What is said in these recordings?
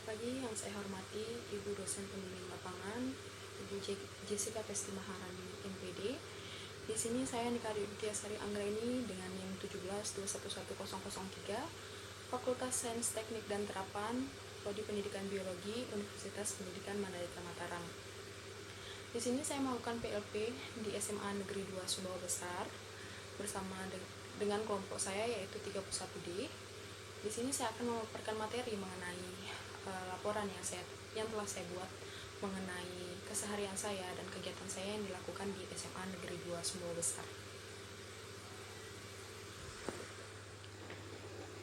Selamat pagi yang saya hormati Ibu dosen pembimbing lapangan, Ibu Jessica Pesti Maharani, MPD. Di sini saya Nika Tiasari Anggraini dengan NIM 172111003, Fakultas Sains Teknik dan Terapan, Prodi Pendidikan Biologi, Universitas Pendidikan Mandalika Mataram. Di sini saya melakukan PLP di SMA Negeri 2 Sumbawa Besar bersama dengan kelompok saya yaitu 31D. Di sini saya akan memaparkan materi mengenai laporan yang telah saya buat mengenai keseharian saya dan kegiatan saya yang dilakukan di SMA Negeri 2 Sumbawa Besar.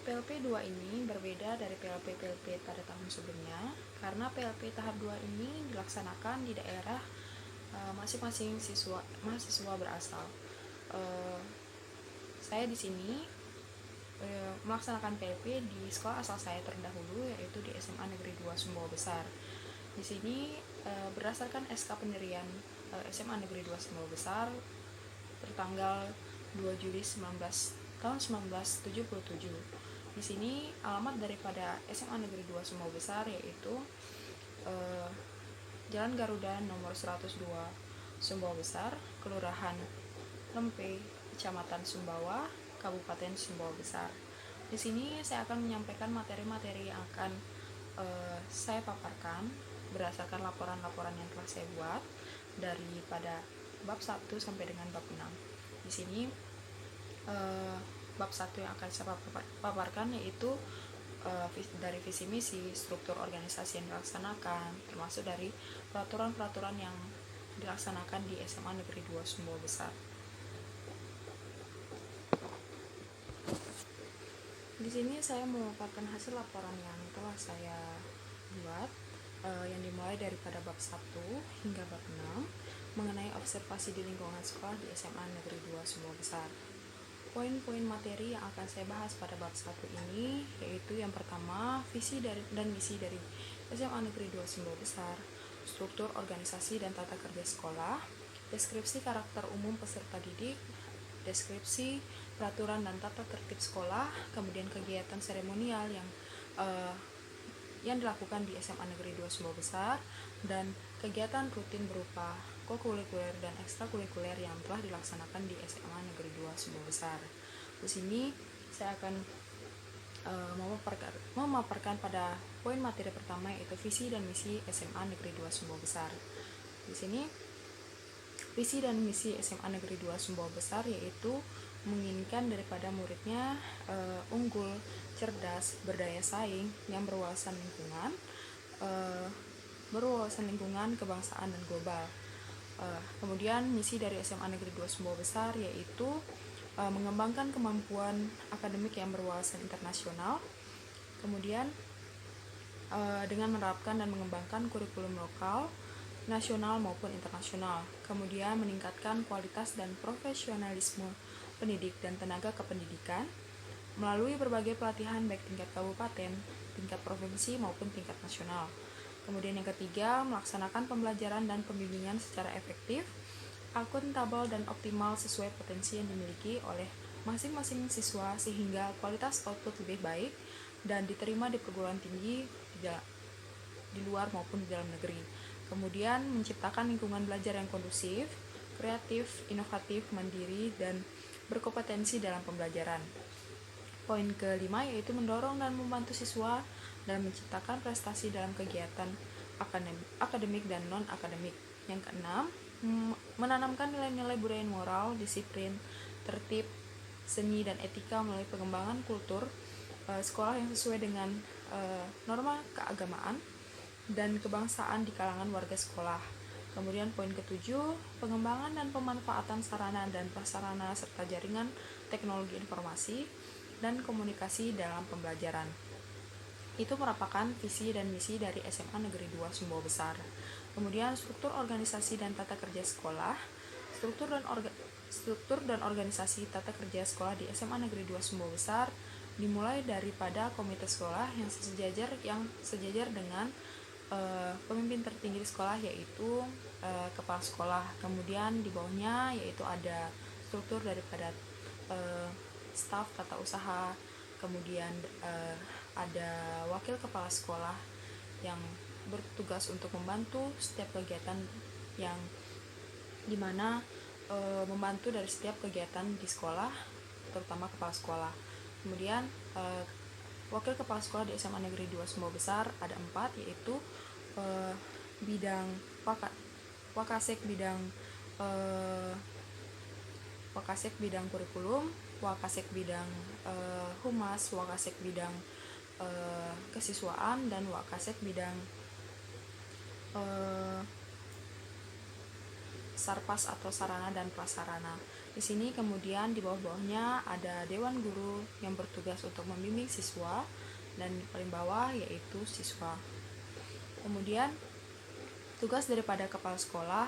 PLP 2 ini berbeda dari PLP pada tahun sebelumnya karena PLP tahap 2 ini dilaksanakan di daerah masing-masing mahasiswa berasal. Saya di sini melaksanakan PLP di sekolah asal saya terdahulu, yaitu di SMA Negeri 2 Sumbawa Besar. Di sini berdasarkan SK pendirian SMA Negeri 2 Sumbawa Besar tertanggal 2 Juli tahun 1977. Di sini alamat daripada SMA Negeri 2 Sumbawa Besar yaitu Jalan Garuda nomor 102 Sumbawa Besar, Kelurahan Lempe, Kecamatan Sumbawa, Kabupaten Sumbawa Besar. Di sini saya akan menyampaikan materi-materi yang akan saya paparkan berdasarkan laporan-laporan yang telah saya buat daripada bab 1 sampai dengan bab 6. Di sini bab 1 yang akan saya paparkan yaitu dari visi misi, struktur organisasi yang dilaksanakan, termasuk dari peraturan-peraturan yang dilaksanakan di SMA Negeri 2 Sumbawa Besar. Di sini saya memaparkan hasil laporan yang telah saya buat yang dimulai daripada bab 1 hingga bab 6 mengenai observasi di lingkungan sekolah di SMA Negeri 2 Sumbawa Besar. Poin-poin materi yang akan saya bahas pada bab 1 ini yaitu yang pertama, visi dan misi dari SMA Negeri 2 Sumbawa Besar, struktur organisasi dan tata kerja sekolah, deskripsi karakter umum peserta didik, deskripsi peraturan dan tata tertib sekolah, kemudian kegiatan seremonial yang dilakukan di SMA Negeri 2 Sumbawa Besar, dan kegiatan rutin berupa kokurikuler dan ekstrakurikuler yang telah dilaksanakan di SMA Negeri 2 Sumbawa Besar. Di sini saya akan memaparkan pada poin materi pertama yaitu visi dan misi SMA Negeri 2 Sumbawa Besar. Di sini visi dan misi SMA Negeri 2 Sumbawa Besar yaitu menginginkan daripada muridnya unggul, cerdas, berdaya saing, yang berwawasan lingkungan, kebangsaan, dan global. Kemudian misi dari SMA Negeri 2 Sumbawa Besar yaitu mengembangkan kemampuan akademik yang berwawasan internasional, kemudian dengan menerapkan dan mengembangkan kurikulum lokal, nasional maupun internasional, kemudian meningkatkan kualitas dan profesionalisme pendidik dan tenaga kependidikan melalui berbagai pelatihan baik tingkat kabupaten, tingkat provinsi maupun tingkat nasional. Kemudian yang ketiga, melaksanakan pembelajaran dan pembimbingan secara efektif, akuntabel dan optimal sesuai potensi yang dimiliki oleh masing-masing siswa sehingga kualitas output lebih baik dan diterima di perguruan tinggi di luar maupun di dalam negeri. Kemudian menciptakan lingkungan belajar yang kondusif, kreatif, inovatif, mandiri, dan berkompetensi dalam pembelajaran. Poin kelima yaitu mendorong dan membantu siswa dalam menciptakan prestasi dalam kegiatan akademik dan non-akademik. Yang keenam, menanamkan nilai-nilai budaya moral, disiplin, tertib, seni, dan etika melalui pengembangan kultur sekolah yang sesuai dengan norma keagamaan dan kebangsaan di kalangan warga sekolah. Kemudian poin ketujuh, pengembangan dan pemanfaatan sarana dan prasarana serta jaringan teknologi informasi dan komunikasi dalam pembelajaran. Itu merupakan visi dan misi dari SMA Negeri 2 Sumbawa Besar. Kemudian struktur organisasi dan tata kerja sekolah, struktur dan organisasi tata kerja sekolah di SMA Negeri 2 Sumbawa Besar dimulai daripada komite sekolah yang sejajar dengan pemimpin tertinggi di sekolah yaitu kepala sekolah. Kemudian di bawahnya yaitu ada struktur daripada staf tata usaha, kemudian ada wakil kepala sekolah yang bertugas untuk membantu setiap kegiatan yang dimana membantu dari setiap kegiatan di sekolah, terutama kepala sekolah. Kemudian wakil kepala sekolah di SMA Negeri 2 Sumbawa Besar ada 4, yaitu bidang Wakasek bidang Wakasek bidang kurikulum, Wakasek bidang humas, Wakasek bidang kesiswaan, dan Wakasek bidang Sarpas atau sarana dan prasarana. Di sini kemudian di bawah-bawahnya ada dewan guru yang bertugas untuk membimbing siswa, dan di paling bawah yaitu siswa. Kemudian tugas daripada kepala sekolah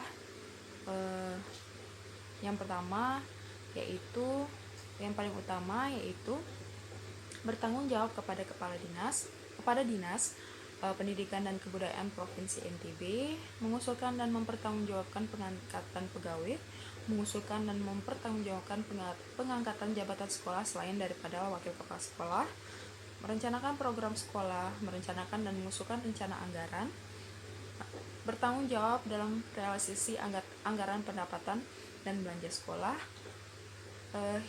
yang pertama yaitu yang paling utama yaitu bertanggung jawab kepada dinas Pendidikan dan Kebudayaan Provinsi NTB, mengusulkan dan mempertanggungjawabkan pengangkatan pegawai, mengusulkan dan mempertanggungjawabkan pengangkatan jabatan sekolah selain daripada wakil kepala sekolah, merencanakan program sekolah, merencanakan dan mengusulkan rencana anggaran, bertanggung jawab dalam realisasi anggaran pendapatan dan belanja sekolah,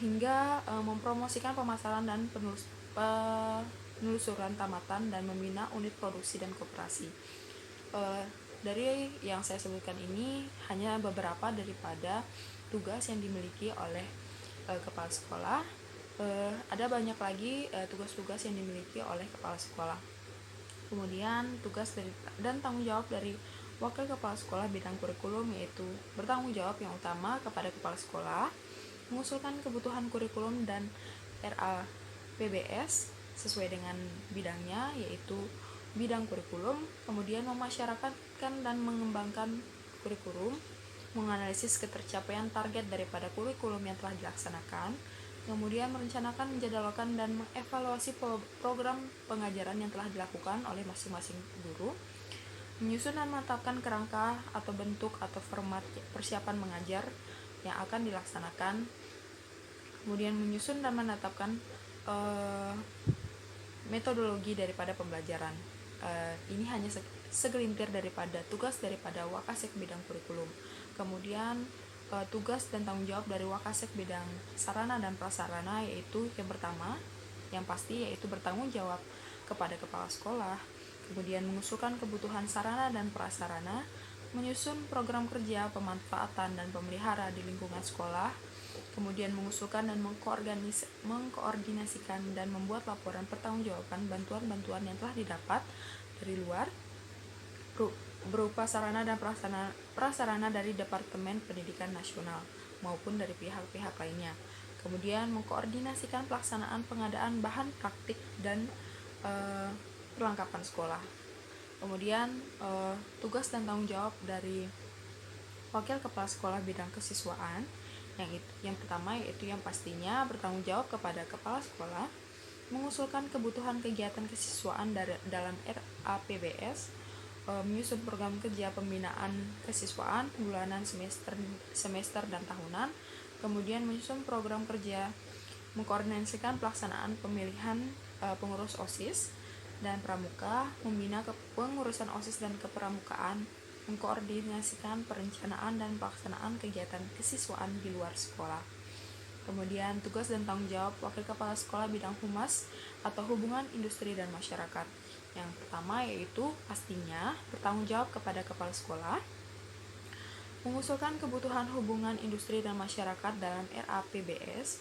hingga mempromosikan pemasaran dan penelusuran tamatan dan membina unit produksi dan koperasi. Dari yang saya sebutkan ini hanya beberapa daripada tugas yang dimiliki oleh kepala sekolah. Ada banyak lagi tugas-tugas yang dimiliki oleh kepala sekolah. Kemudian tugas dan tanggung jawab dari wakil kepala sekolah bidang kurikulum yaitu bertanggung jawab yang utama kepada kepala sekolah, mengusulkan kebutuhan kurikulum dan RAPBS sesuai dengan bidangnya yaitu bidang kurikulum, kemudian memasyarakatkan dan mengembangkan kurikulum, menganalisis ketercapaian target daripada kurikulum yang telah dilaksanakan, kemudian merencanakan, menjadwalkan, dan mengevaluasi program pengajaran yang telah dilakukan oleh masing-masing guru, menyusun dan menetapkan kerangka atau bentuk atau format persiapan mengajar yang akan dilaksanakan, kemudian menyusun dan menetapkan metodologi daripada pembelajaran. Ini hanya segelintir daripada tugas daripada Wakasek bidang kurikulum. Kemudian tugas dan tanggung jawab dari Wakasek bidang sarana dan prasarana yaitu yang pertama, yang pasti yaitu bertanggung jawab kepada kepala sekolah, kemudian mengusulkan kebutuhan sarana dan prasarana, menyusun program kerja pemanfaatan dan pemelihara di lingkungan sekolah, kemudian mengusulkan dan mengkoordinasikan dan membuat laporan pertanggungjawaban bantuan-bantuan yang telah didapat dari luar berupa sarana dan prasarana dari Departemen Pendidikan Nasional maupun dari pihak-pihak lainnya. Kemudian mengkoordinasikan pelaksanaan pengadaan bahan praktik dan perlengkapan sekolah. Kemudian tugas dan tanggung jawab dari wakil kepala sekolah bidang kesiswaan yang pertama yaitu yang pastinya bertanggung jawab kepada kepala sekolah, mengusulkan kebutuhan kegiatan kesiswaan dalam RAPBS, menyusun program kerja pembinaan kesiswaan bulanan, semester dan tahunan, kemudian menyusun program kerja, mengkoordinasikan pelaksanaan pemilihan pengurus OSIS dan pramuka, membina pengurusan OSIS dan kepramukaan, mengkoordinasikan perencanaan dan pelaksanaan kegiatan kesiswaan di luar sekolah. Kemudian tugas dan tanggung jawab wakil kepala sekolah bidang humas atau hubungan industri dan masyarakat. Yang pertama yaitu pastinya bertanggung jawab kepada kepala sekolah, mengusulkan kebutuhan hubungan industri dan masyarakat dalam RAPBS,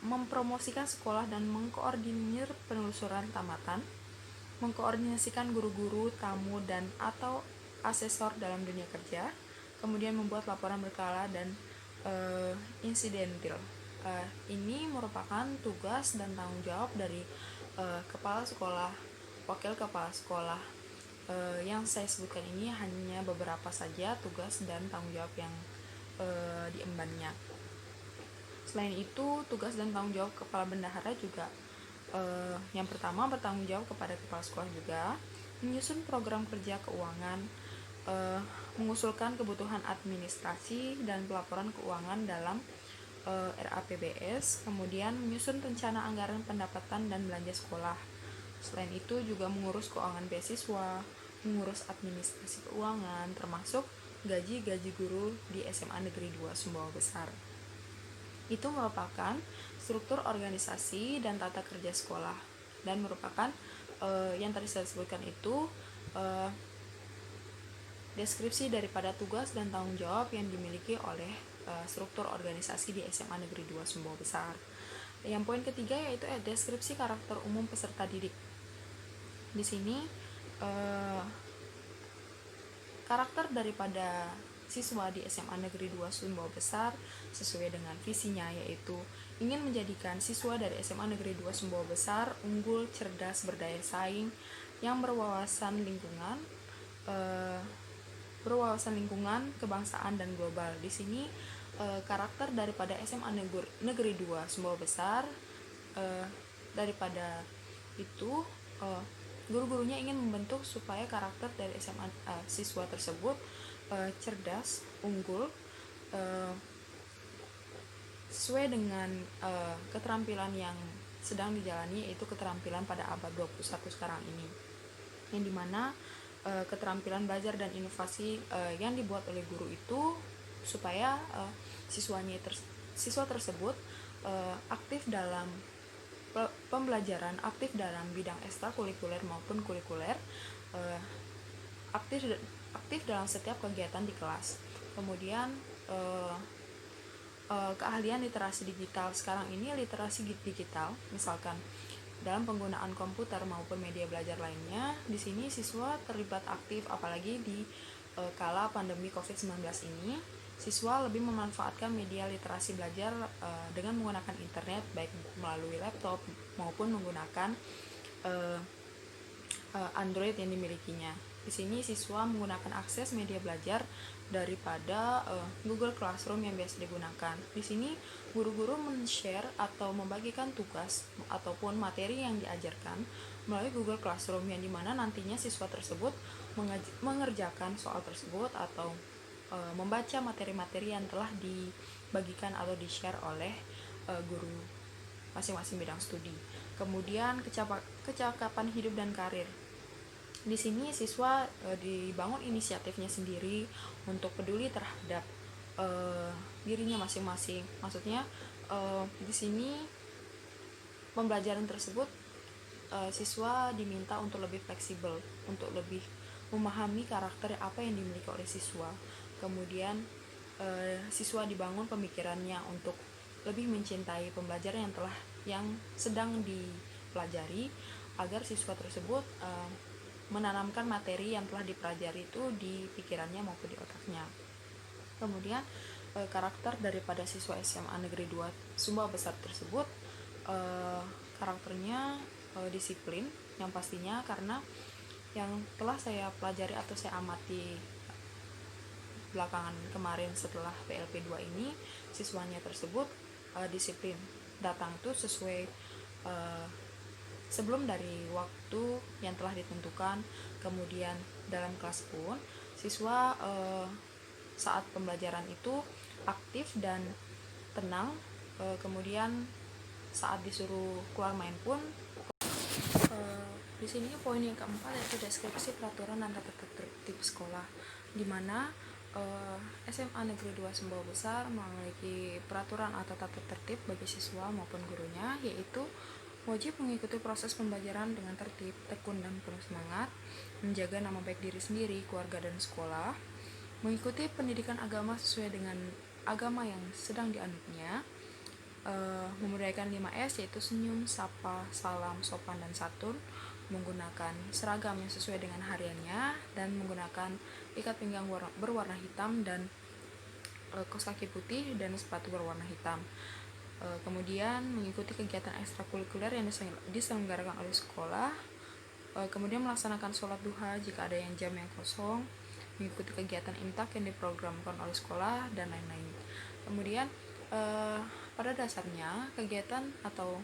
mempromosikan sekolah dan mengkoordinir penelusuran tamatan, mengkoordinasikan guru-guru, tamu, dan atau asesor dalam dunia kerja, kemudian membuat laporan berkala dan insidentil. Ini merupakan tugas dan tanggung jawab dari kepala sekolah, wakil kepala sekolah. Yang saya sebutkan ini hanya beberapa saja tugas dan tanggung jawab yang diembannya. Selain itu, tugas dan tanggung jawab kepala bendahara juga yang pertama bertanggung jawab kepada kepala sekolah juga, menyusun program kerja keuangan, mengusulkan kebutuhan administrasi dan pelaporan keuangan dalam RAPBS, kemudian menyusun rencana anggaran pendapatan dan belanja sekolah. Selain itu juga mengurus keuangan beasiswa, mengurus administrasi keuangan, termasuk gaji guru di SMA Negeri 2 Sumbawa Besar. Itu merupakan struktur organisasi dan tata kerja sekolah, dan merupakan yang tadi saya sebutkan itu deskripsi daripada tugas dan tanggung jawab yang dimiliki oleh struktur organisasi di SMA Negeri 2 Sumbawa Besar. Yang poin ketiga yaitu deskripsi karakter umum peserta didik. Di sini karakter daripada siswa di SMA Negeri 2 Sumbawa Besar sesuai dengan visinya, yaitu ingin menjadikan siswa dari SMA Negeri 2 Sumbawa Besar unggul, cerdas, berdaya saing, yang berwawasan lingkungan, kebangsaan, dan global. Di sini karakter daripada SMA Negeri 2 Sumbawa Besar, daripada itu guru-gurunya ingin membentuk supaya karakter dari SMA siswa tersebut cerdas, unggul, sesuai dengan keterampilan yang sedang dijalani, yaitu keterampilan pada abad 21 sekarang ini, yang dimana keterampilan belajar dan inovasi yang dibuat oleh guru itu supaya siswa tersebut aktif dalam pembelajaran, aktif dalam bidang ekstrakurikuler maupun kurikuler, aktif dalam setiap kegiatan di kelas. Kemudian keahlian literasi digital. Sekarang ini literasi digital, misalkan dalam penggunaan komputer maupun media belajar lainnya, di sini siswa terlibat aktif, apalagi di kala pandemi COVID-19 ini. Siswa lebih memanfaatkan media literasi belajar dengan menggunakan internet, baik melalui laptop maupun menggunakan Android yang dimilikinya. Di sini siswa menggunakan akses media belajar daripada Google Classroom yang biasa digunakan. Di sini guru-guru men-share atau membagikan tugas ataupun materi yang diajarkan melalui Google Classroom, yang dimana nantinya siswa tersebut mengerjakan soal tersebut atau membaca materi-materi yang telah dibagikan atau di-share oleh guru masing-masing bidang studi. Kemudian kecakapan hidup dan karir. Di sini siswa dibangun inisiatifnya sendiri untuk peduli terhadap dirinya masing-masing. Maksudnya di sini pembelajaran tersebut siswa diminta untuk lebih fleksibel, untuk lebih memahami karakter apa yang dimiliki oleh siswa. Kemudian siswa dibangun pemikirannya untuk lebih mencintai pembelajaran yang sedang dipelajari, agar siswa tersebut menanamkan materi yang telah dipelajari itu di pikirannya maupun di otaknya. Kemudian karakter daripada siswa SMA Negeri 2 Sumbawa Besar tersebut karakternya disiplin, yang pastinya karena yang telah saya pelajari atau saya amati belakangan kemarin setelah PLP 2 ini, siswanya tersebut disiplin, datang tuh sesuai sebelum dari waktu yang telah ditentukan. Kemudian dalam kelas pun siswa saat pembelajaran itu aktif dan tenang. Kemudian saat disuruh keluar main pun di sini poin yang keempat yaitu deskripsi peraturan dan tata tertib sekolah, di mana SMA Negeri 2 Sumbawa Besar memiliki peraturan atau tata tertib bagi siswa maupun gurunya, yaitu wajib mengikuti proses pembelajaran dengan tertib, tekun, dan penuh semangat, menjaga nama baik diri sendiri, keluarga, dan sekolah, mengikuti pendidikan agama sesuai dengan agama yang sedang dianutnya, memudayakan 5S yaitu senyum, sapa, salam, sopan, dan santun, menggunakan seragam yang sesuai dengan hariannya, dan menggunakan ikat pinggang berwarna hitam dan kaos kaki putih dan sepatu berwarna hitam. Kemudian mengikuti kegiatan ekstrakurikuler yang diselenggarakan oleh sekolah, kemudian melaksanakan sholat duha jika ada yang jam yang kosong, mengikuti kegiatan imtak yang diprogramkan oleh sekolah, dan lain-lain. Kemudian pada dasarnya kegiatan atau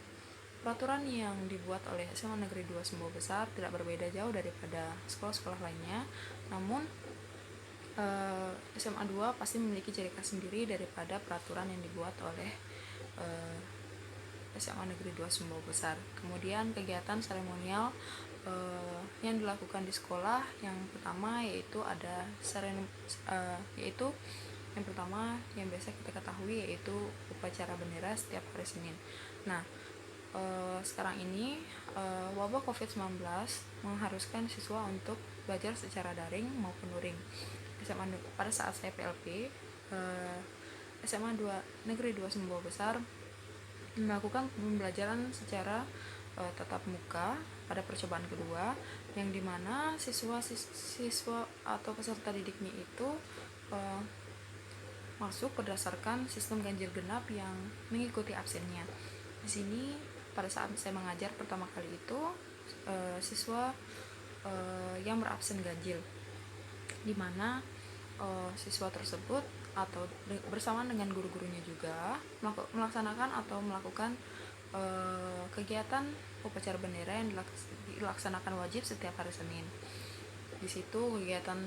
peraturan yang dibuat oleh SMA Negeri 2 Sumbawa Besar tidak berbeda jauh daripada sekolah-sekolah lainnya, namun SMA 2 pasti memiliki ciri khas sendiri daripada peraturan yang dibuat oleh SMA Negeri 2 Sumbawa Besar. Kemudian kegiatan seremonial yang dilakukan di sekolah yang pertama yaitu yang pertama yang biasa kita ketahui yaitu upacara bendera setiap hari Senin. Nah, sekarang ini wabah COVID-19 mengharuskan siswa untuk belajar secara daring maupun luring. Pada saat saya PLP, SMA Negeri 2 Sumbawa Besar melakukan pembelajaran secara tatap muka pada percobaan kedua, yang dimana siswa atau peserta didiknya itu masuk berdasarkan sistem ganjil genap yang mengikuti absennya. Di sini pada saat saya mengajar pertama kali itu siswa yang berabsen ganjil, di mana siswa tersebut atau bersamaan dengan guru-gurunya juga melaksanakan atau melakukan kegiatan upacara bendera yang dilaksanakan wajib setiap hari Senin. Di situ kegiatan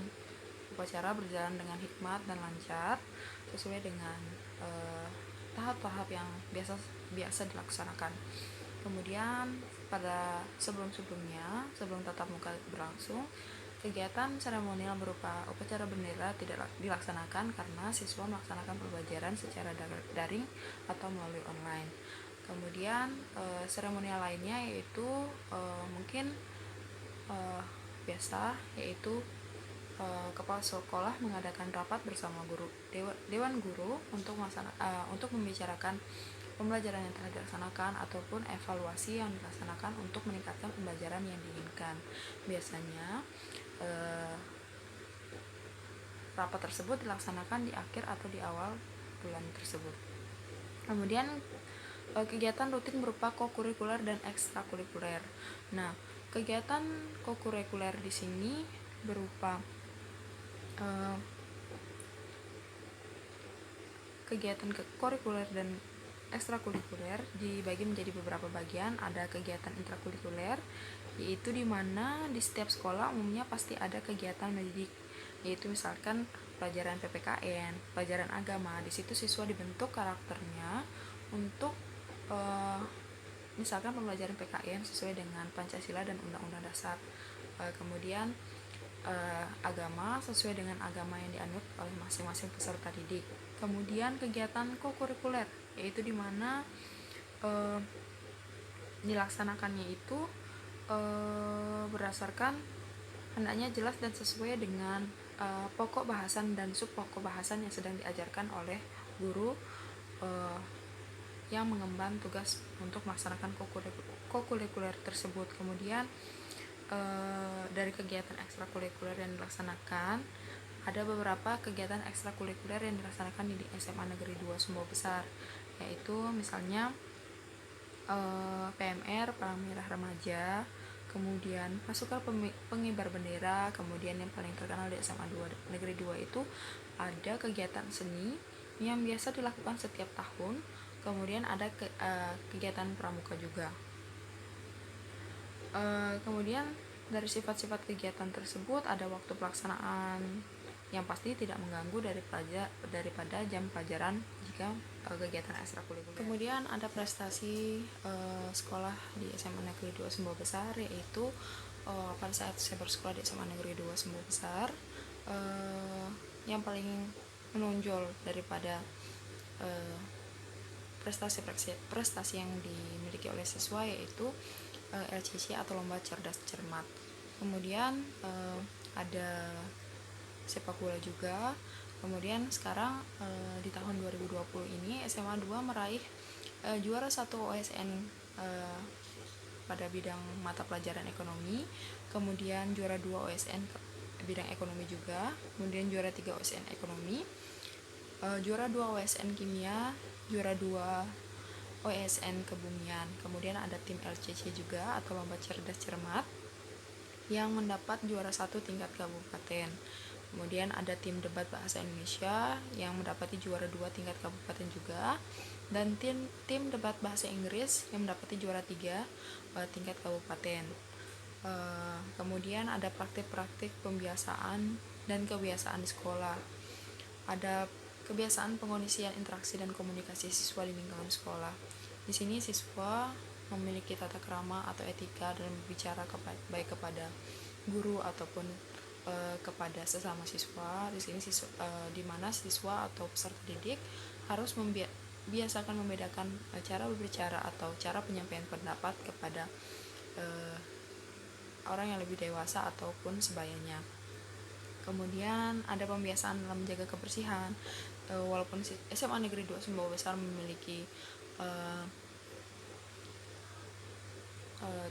upacara berjalan dengan hikmat dan lancar sesuai dengan tahap-tahap yang biasa dilaksanakan. Kemudian pada sebelum tatap muka berlangsung, kegiatan seremonial berupa upacara bendera tidak dilaksanakan karena siswa melaksanakan pembelajaran secara daring atau melalui online. Kemudian seremonial lainnya yaitu mungkin biasa, yaitu kepala sekolah mengadakan rapat bersama dewan guru untuk membicarakan pembelajaran yang telah dilaksanakan ataupun evaluasi yang dilaksanakan untuk meningkatkan pembelajaran yang diinginkan. Biasanya rapat tersebut dilaksanakan di akhir atau di awal bulan tersebut. Kemudian kegiatan rutin berupa kokurikuler dan ekstrakurikuler. Nah, kegiatan kokurikuler di sini berupa kegiatan kurikuler dan ekstrakurikuler dibagi menjadi beberapa bagian. Ada kegiatan intrakurikuler, yaitu di mana di setiap sekolah umumnya pasti ada kegiatan mendidik, yaitu misalkan pelajaran PPKN, pelajaran agama. Di situ siswa dibentuk karakternya untuk misalkan pembelajaran PKN sesuai dengan Pancasila dan Undang-Undang Dasar. Kemudian agama sesuai dengan agama yang dianut oleh masing-masing peserta didik. Kemudian kegiatan kokurikuler, yaitu di mana dilaksanakannya itu berdasarkan hendaknya jelas dan sesuai dengan pokok bahasan dan sub pokok bahasan yang sedang diajarkan oleh guru yang mengemban tugas untuk melaksanakan kokurikuler tersebut. Kemudian dari kegiatan ekstrakurikuler yang dilaksanakan, ada beberapa kegiatan ekstrakurikuler yang dilaksanakan di SMA Negeri 2 Sumbawa Besar, yaitu misalnya PMR Palang Merah Remaja, kemudian pasukan pengibar bendera. Kemudian yang paling terkenal di SMA Negeri 2 itu ada kegiatan seni yang biasa dilakukan setiap tahun. Kemudian ada kegiatan pramuka juga. Kemudian dari sifat-sifat kegiatan tersebut ada waktu pelaksanaan yang pasti tidak mengganggu daripada jam pelajaran jika kegiatan ekstrakurikuler. Kemudian ada prestasi sekolah di SMA Negeri 2 Sumbawa Besar, yaitu pada saat saya bersekolah di SMA Negeri 2 Sumbawa Besar, yang paling menonjol daripada prestasi yang dimiliki oleh siswa yaitu LCC atau Lomba Cerdas Cermat. Kemudian ada sepak bola juga. Kemudian sekarang di tahun 2020 ini SMA 2 meraih juara 1 OSN pada bidang mata pelajaran ekonomi, kemudian juara 2 OSN bidang ekonomi juga, kemudian juara 3 OSN ekonomi, juara 2 OSN kimia, juara 2 OSN kebumian. Kemudian ada tim LCC juga atau Lomba Cerdas Cermat yang mendapat juara 1 tingkat kabupaten. Kemudian ada tim debat bahasa Indonesia yang mendapati juara 2 tingkat kabupaten juga, dan tim debat bahasa Inggris yang mendapati juara 3 tingkat kabupaten. Kemudian ada praktik-praktik pembiasaan dan kebiasaan di sekolah. Ada kebiasaan pengondisian interaksi dan komunikasi siswa di lingkungan sekolah. Di sini siswa memiliki tata krama atau etika dalam berbicara baik kepada guru ataupun kepada sesama siswa. Di sini di mana siswa atau peserta didik harus biasakan membedakan cara berbicara atau cara penyampaian pendapat kepada orang yang lebih dewasa ataupun sebayanya. Kemudian ada pembiasaan dalam menjaga kebersihan. Walaupun SMA Negeri 2 Sumbawa Besar memiliki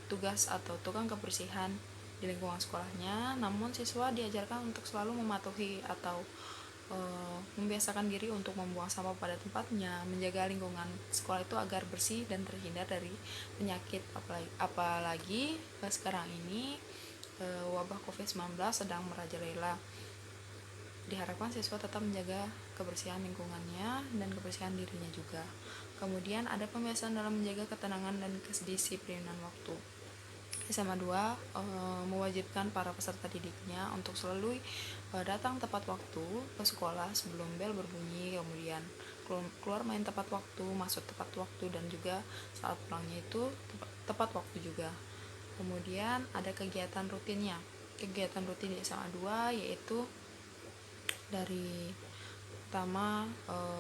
tugas atau tukang kebersihan di lingkungan sekolahnya, namun siswa diajarkan untuk selalu mematuhi atau membiasakan diri untuk membuang sampah pada tempatnya, menjaga lingkungan sekolah itu agar bersih dan terhindar dari penyakit, apalagi sekarang ini wabah COVID-19 sedang merajalela. Diharapkan siswa tetap menjaga kebersihan lingkungannya dan kebersihan dirinya juga. Kemudian ada pembiasaan dalam menjaga ketenangan dan kedisiplinan waktu. SMA 2 mewajibkan para peserta didiknya untuk selalu datang tepat waktu ke sekolah sebelum bel berbunyi, kemudian keluar main tepat waktu, masuk tepat waktu, dan juga saat pulangnya itu tepat waktu juga. Kemudian ada kegiatan rutinnya. Kegiatan rutin di SMA 2 yaitu dari pertama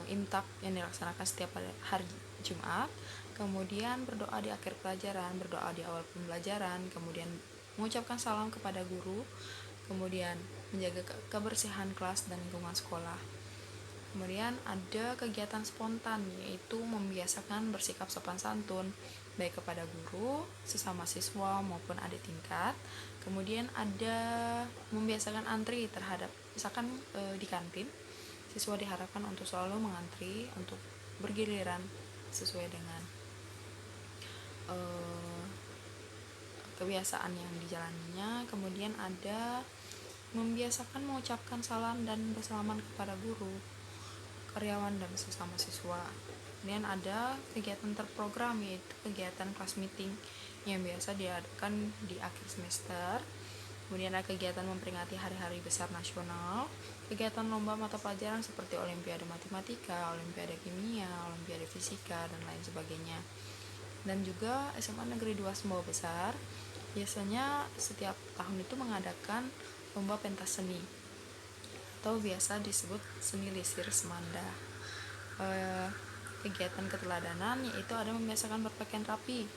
imtak yang dilaksanakan setiap hari Jumat, kemudian berdoa di akhir pelajaran, berdoa di awal pembelajaran, kemudian mengucapkan salam kepada guru, kemudian menjaga kebersihan kelas dan lingkungan sekolah. Kemudian ada kegiatan spontan, yaitu membiasakan bersikap sopan santun baik kepada guru, sesama siswa maupun adik tingkat. Kemudian ada membiasakan antri terhadap, misalkan di kantin, siswa diharapkan untuk selalu mengantri untuk bergiliran sesuai dengan kebiasaan yang dijalaninya. Kemudian ada membiasakan mengucapkan salam dan bersalaman kepada guru, karyawan, dan sesama siswa. Kemudian ada kegiatan terprogram, yaitu kegiatan class meeting yang biasa diadakan di akhir semester. Kemudian ada kegiatan memperingati hari-hari besar nasional, kegiatan lomba mata pelajaran seperti Olimpiade Matematika, Olimpiade Kimia, Olimpiade Fisika, dan lain sebagainya. Dan juga SMA Negeri 2 Sumbawa Besar biasanya setiap tahun itu mengadakan lomba pentas seni atau biasa disebut seni lisir Semanda. Kegiatan keteladanan yaitu ada membiasakan berpakaian rapi,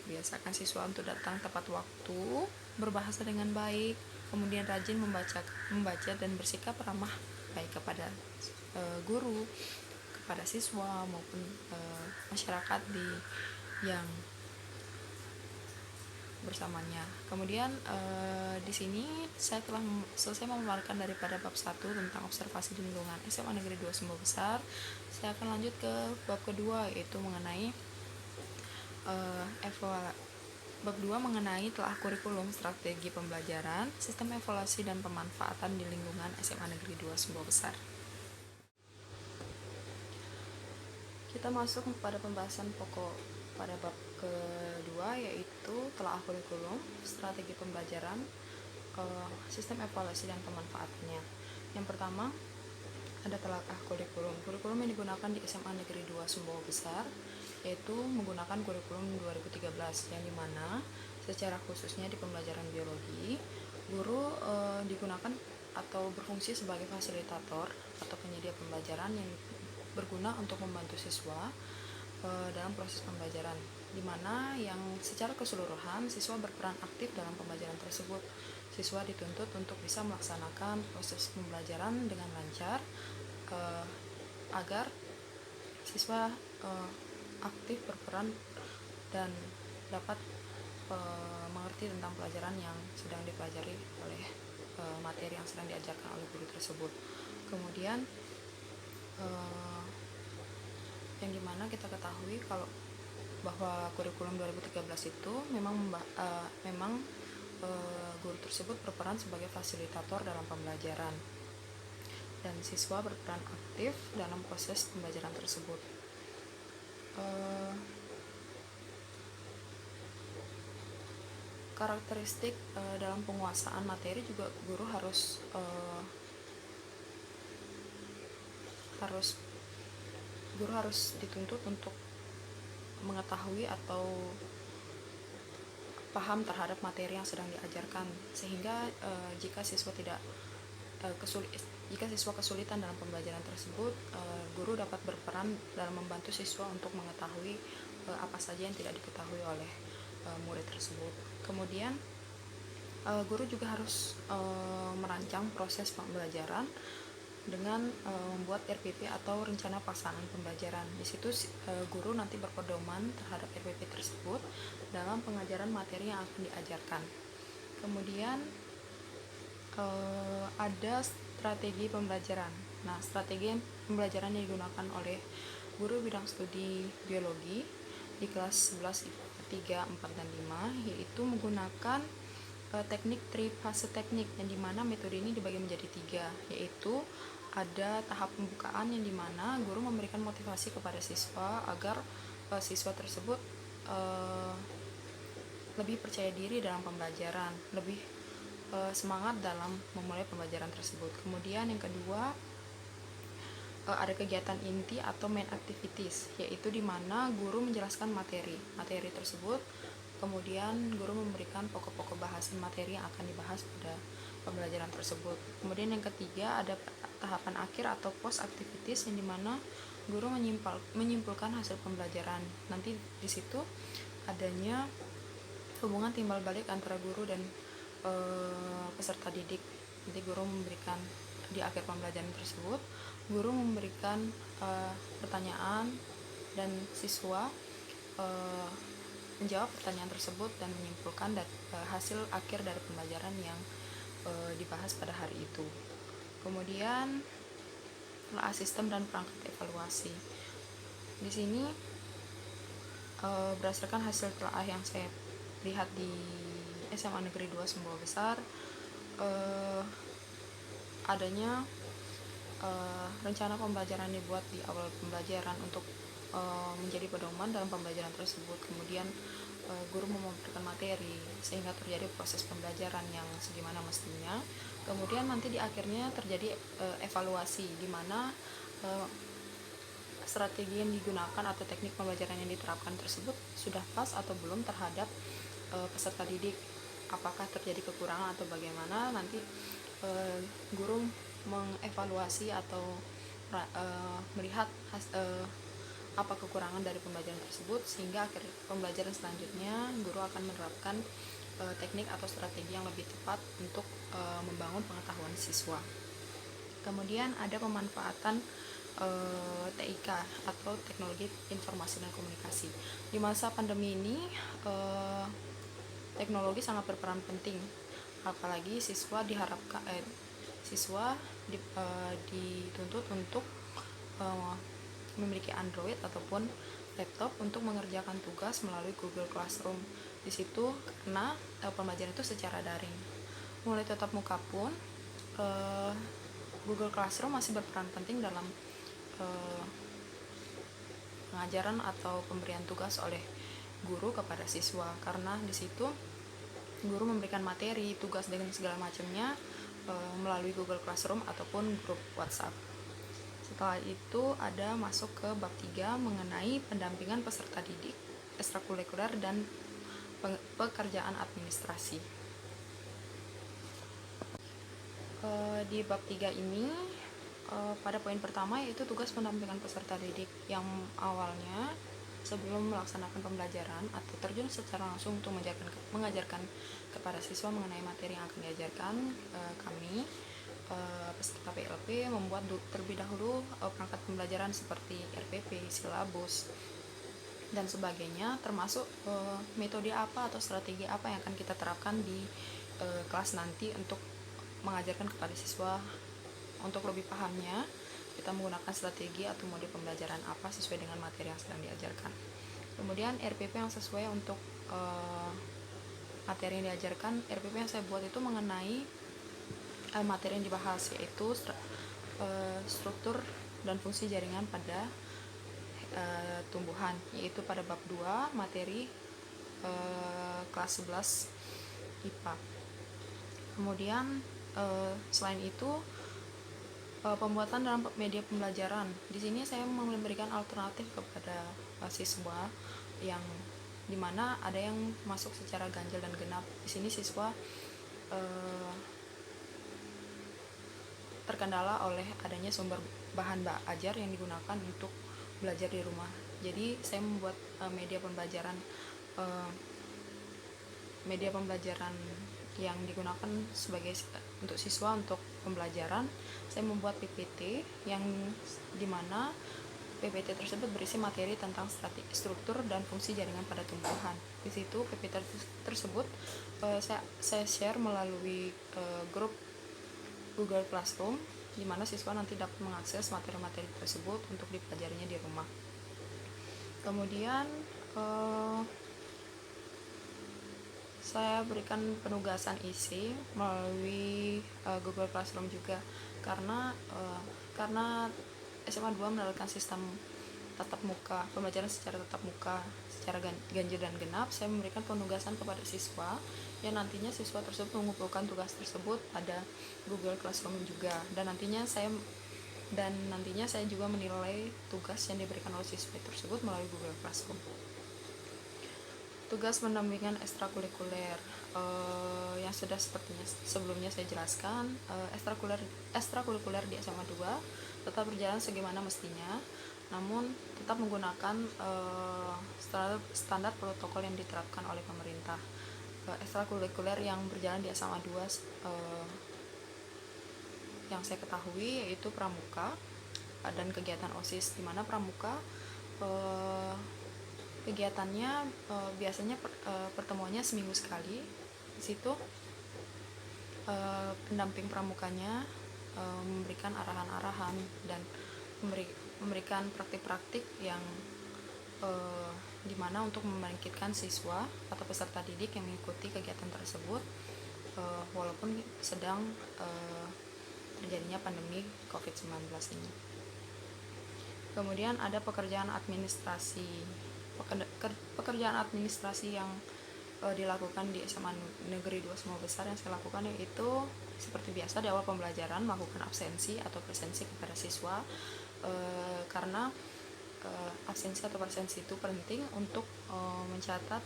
biasakan siswa untuk datang tepat waktu, berbahasa dengan baik, kemudian rajin membaca dan bersikap ramah baik kepada guru, kepada siswa maupun masyarakat yang bersamanya. Kemudian di sini saya telah selesai memaparkan daripada bab 1 tentang observasi di lingkungan SMA Negeri 2 Sumbawa Besar. Saya akan lanjut ke bab kedua, yaitu mengenai bab 2 mengenai telah kurikulum, strategi pembelajaran, sistem evaluasi dan pemanfaatan di lingkungan SMA Negeri 2 Sumbawa Besar. Kita masuk pada pembahasan pokok pada bab kedua, yaitu telah kurikulum, strategi pembelajaran, sistem evaluasi dan pemanfaatannya. Yang pertama ada telaah kurikulum. Kurikulum yang digunakan di SMA Negeri 2 Sumbawa Besar yaitu menggunakan kurikulum 2013, yang dimana secara khususnya di pembelajaran biologi, guru digunakan atau berfungsi sebagai fasilitator atau penyedia pembelajaran yang berguna untuk membantu siswa dalam proses pembelajaran, di mana yang secara keseluruhan siswa berperan aktif dalam pembelajaran tersebut. Siswa dituntut untuk bisa melaksanakan proses pembelajaran dengan lancar agar siswa aktif berperan dan dapat mengerti tentang pelajaran yang sedang dipelajari oleh materi yang sedang diajarkan oleh guru tersebut. Kemudian yang dimana kita ketahui kalau bahwa kurikulum 2013 itu memang guru tersebut berperan sebagai fasilitator dalam pembelajaran dan siswa berperan aktif dalam proses pembelajaran tersebut. Karakteristik dalam penguasaan materi juga guru harus dituntut untuk mengetahui atau paham terhadap materi yang sedang diajarkan, sehingga jika siswa kesulitan dalam pembelajaran tersebut, guru dapat berperan dalam membantu siswa untuk mengetahui apa saja yang tidak diketahui oleh murid tersebut. Kemudian guru juga harus merancang proses pembelajaran dengan membuat RPP atau rencana pelaksanaan pembelajaran. Di situ guru nanti berpedoman terhadap RPP tersebut dalam pengajaran materi yang akan diajarkan. Kemudian ada strategi pembelajaran. Nah, strategi pembelajaran yang digunakan oleh guru bidang studi biologi di kelas 11 IPA 3, 4, dan 5 yaitu menggunakan teknik trifase teknik, yang dimana metode ini dibagi menjadi 3, yaitu ada tahap pembukaan yang dimana guru memberikan motivasi kepada siswa agar siswa tersebut lebih percaya diri dalam pembelajaran, lebih semangat dalam memulai pembelajaran tersebut. Kemudian yang kedua, ada kegiatan inti atau main activities, yaitu dimana guru menjelaskan materi tersebut, kemudian guru memberikan pokok-pokok bahasan materi yang akan dibahas pada pembelajaran tersebut. Kemudian yang ketiga, ada tahapan akhir atau post activities, yang dimana guru menyimpulkan hasil pembelajaran. Nanti di situ adanya hubungan timbal balik antara guru dan peserta didik. Nanti guru memberikan di akhir pembelajaran tersebut, guru memberikan pertanyaan dan siswa menjawab pertanyaan tersebut dan menyimpulkan hasil akhir dari pembelajaran yang dibahas pada hari itu. Kemudian sistem dan perangkat evaluasi. Di sini berdasarkan hasil telah yang saya lihat di SMA Negeri 2 Sumbawa Besar, adanya rencana pembelajaran dibuat di awal pembelajaran untuk menjadi pedoman dalam pembelajaran tersebut. Kemudian guru memberikan materi sehingga terjadi proses pembelajaran yang segimana mestinya. Kemudian nanti di akhirnya terjadi evaluasi, di mana strategi yang digunakan atau teknik pembelajaran yang diterapkan tersebut sudah pas atau belum terhadap peserta didik. Apakah terjadi kekurangan atau bagaimana, nanti guru mengevaluasi atau melihat apa kekurangan dari pembelajaran tersebut, sehingga akhir pembelajaran selanjutnya guru akan menerapkan teknik atau strategi yang lebih tepat untuk membangun pengetahuan siswa. Kemudian ada pemanfaatan TIK atau teknologi informasi dan komunikasi. Di masa pandemi ini teknologi sangat berperan penting, apalagi siswa dituntut untuk memiliki Android ataupun laptop untuk mengerjakan tugas melalui Google Classroom. Di situ karena pembelajaran itu secara daring. Mulai tatap muka pun Google Classroom masih berperan penting dalam pengajaran atau pemberian tugas oleh guru kepada siswa, karena di situ guru memberikan materi, tugas dengan segala macamnya melalui Google Classroom ataupun grup WhatsApp. Setelah itu ada masuk ke bab 3 mengenai pendampingan peserta didik, ekstrakurikuler dan pekerjaan administrasi. Di bab 3 ini pada poin pertama yaitu tugas pendampingan peserta didik, yang awalnya sebelum melaksanakan pembelajaran atau terjun secara langsung untuk mengajarkan kepada siswa mengenai materi yang akan diajarkan, kami peserta PLP membuat terlebih dahulu perangkat pembelajaran seperti RPP, silabus, dan sebagainya, termasuk metode apa atau strategi apa yang akan kita terapkan di kelas nanti untuk mengajarkan kepada siswa. Untuk lebih pahamnya, kita menggunakan strategi atau mode pembelajaran apa sesuai dengan materi yang sedang diajarkan. Kemudian RPP yang sesuai untuk materi yang diajarkan. RPP yang saya buat itu mengenai materi yang dibahas, yaitu struktur dan fungsi jaringan pada tumbuhan, yaitu pada bab 2 materi kelas 11 IPA. Kemudian selain itu pembuatan dalam media pembelajaran. Di sini saya memberikan alternatif kepada siswa, yang dimana ada yang masuk secara ganjil dan genap. Di sini siswa terkendala oleh adanya sumber bahan ajar yang digunakan untuk belajar di rumah. Jadi saya membuat media pembelajaran yang digunakan untuk siswa untuk pembelajaran. Saya membuat PPT yang dimana PPT tersebut berisi materi tentang struktur dan fungsi jaringan pada tumbuhan. Di situ PPT tersebut saya share melalui grup Google Classroom, di mana siswa nanti dapat mengakses materi-materi tersebut untuk dipelajarinya di rumah. Kemudian saya berikan penugasan isi melalui Google Classroom juga, karena SMA 2 menerapkan sistem tatap muka, pembelajaran secara tatap muka, secara ganjil dan genap. Saya memberikan penugasan kepada siswa yang nantinya siswa tersebut mengumpulkan tugas tersebut pada Google Classroom juga, dan nantinya saya juga menilai tugas yang diberikan oleh siswa tersebut melalui Google Classroom. Tugas pendampingan ekstrakurikuler yang sudah sepertinya sebelumnya saya jelaskan, ekstrakurikuler di SMA 2 tetap berjalan sebagaimana mestinya, namun tetap menggunakan standar protokol yang diterapkan oleh pemerintah. Ekstrakurikuler yang berjalan di SMA 2 yang saya ketahui yaitu pramuka dan kegiatan OSIS, di mana pramuka kegiatannya biasanya pertemuannya seminggu sekali. Di situ pendamping pramukanya memberikan arahan-arahan dan memberikan praktik-praktik yang dimana untuk membangkitkan siswa atau peserta didik yang mengikuti kegiatan tersebut walaupun sedang terjadinya pandemi COVID-19 ini. Kemudian ada pekerjaan administrasi yang dilakukan di SMA Negeri 2 Sumbawa Besar. Yang saya lakukan yaitu seperti biasa di awal pembelajaran melakukan absensi atau presensi kepada siswa, karena absensi atau presensi itu penting untuk mencatat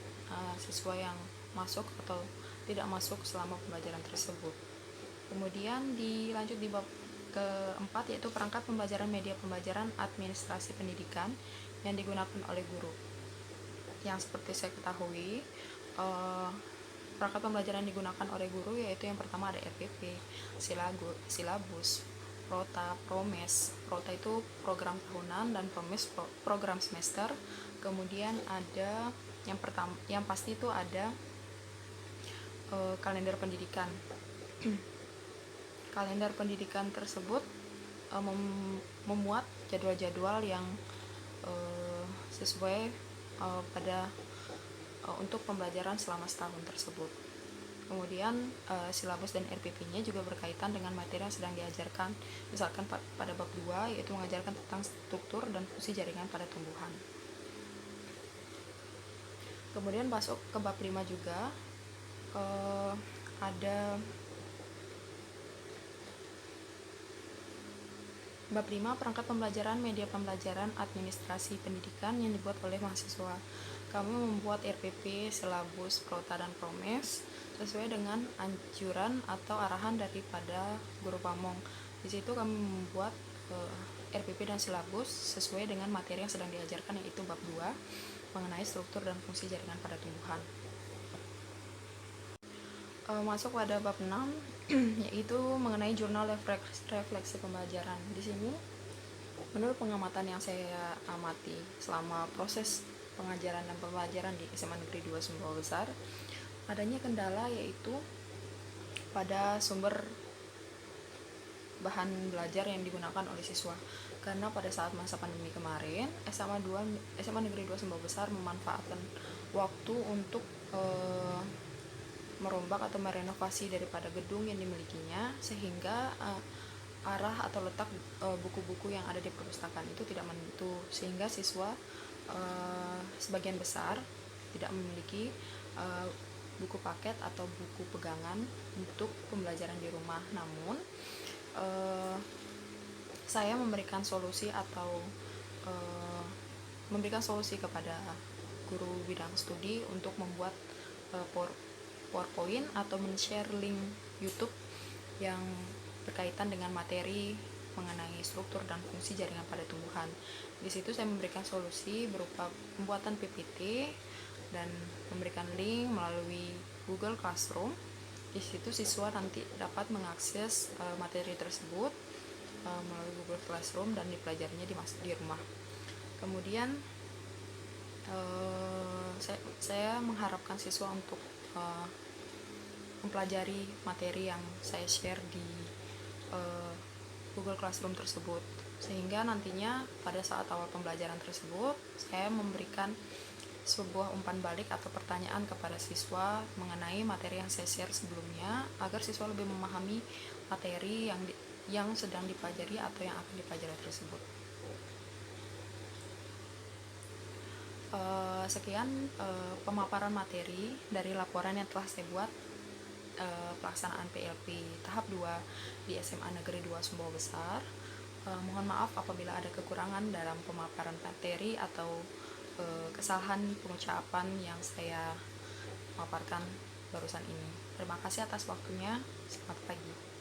siswa yang masuk atau tidak masuk selama pembelajaran tersebut. Kemudian dilanjut di bab keempat, yaitu perangkat pembelajaran media pembelajaran administrasi pendidikan yang digunakan oleh guru. Yang seperti saya ketahui, perangkat pembelajaran digunakan oleh guru yaitu yang pertama ada RPP, silabus, Prota, Promes. Prota itu program tahunan dan Promes program semester. Kemudian ada yang pasti itu ada kalender pendidikan. Kalender pendidikan tersebut memuat jadwal-jadwal yang sesuai untuk pembelajaran selama setahun tersebut. Kemudian silabus dan RPP-nya juga berkaitan dengan materi yang sedang diajarkan. Misalkan pada bab 2 yaitu mengajarkan tentang struktur dan fungsi jaringan pada tumbuhan. Kemudian masuk ke bab 5 juga ada bab 5 perangkat pembelajaran media pembelajaran administrasi pendidikan yang dibuat oleh mahasiswa. Kami membuat RPP, silabus, Prota, dan Promes sesuai dengan anjuran atau arahan daripada guru pamong. Di situ kami membuat RPP dan silabus sesuai dengan materi yang sedang diajarkan, yaitu bab 2 mengenai struktur dan fungsi jaringan pada tumbuhan. Masuk pada bab 6 yaitu mengenai jurnal refleksi pembelajaran. Di sini menurut pengamatan yang saya amati selama proses pengajaran dan pembelajaran di SMA Negeri 2 Sumbawa Besar, adanya kendala yaitu pada sumber bahan belajar yang digunakan oleh siswa. Karena pada saat masa pandemi kemarin, SMA Negeri 2 Sumbawa Besar memanfaatkan waktu untuk merombak atau merenovasi daripada gedung yang dimilikinya, sehingga arah atau letak buku-buku yang ada di perpustakaan itu tidak menentu, sehingga siswa sebagian besar tidak memiliki buku paket atau buku pegangan untuk pembelajaran di rumah. Namun saya memberikan solusi kepada guru bidang studi untuk membuat PowerPoint atau men-share link YouTube yang berkaitan dengan materi mengenai struktur dan fungsi jaringan pada tumbuhan. Di situ saya memberikan solusi berupa pembuatan PPT dan memberikan link melalui Google Classroom. Di situ siswa nanti dapat mengakses materi tersebut melalui Google Classroom dan dipelajarinya di rumah. Kemudian saya mengharapkan siswa untuk mempelajari materi yang saya share di Google Classroom tersebut, sehingga nantinya pada saat awal pembelajaran tersebut saya memberikan sebuah umpan balik atau pertanyaan kepada siswa mengenai materi yang saya share sebelumnya, agar siswa lebih memahami materi yang sedang dipelajari atau yang akan dipelajari tersebut. Sekian pemaparan materi dari laporan yang telah saya buat pelaksanaan PLP tahap 2 di SMA Negeri 2 Sumbawa Besar. Mohon maaf apabila ada kekurangan dalam pemaparan materi atau kesalahan pengucapan yang saya paparkan barusan ini. Terima kasih atas waktunya. Selamat pagi.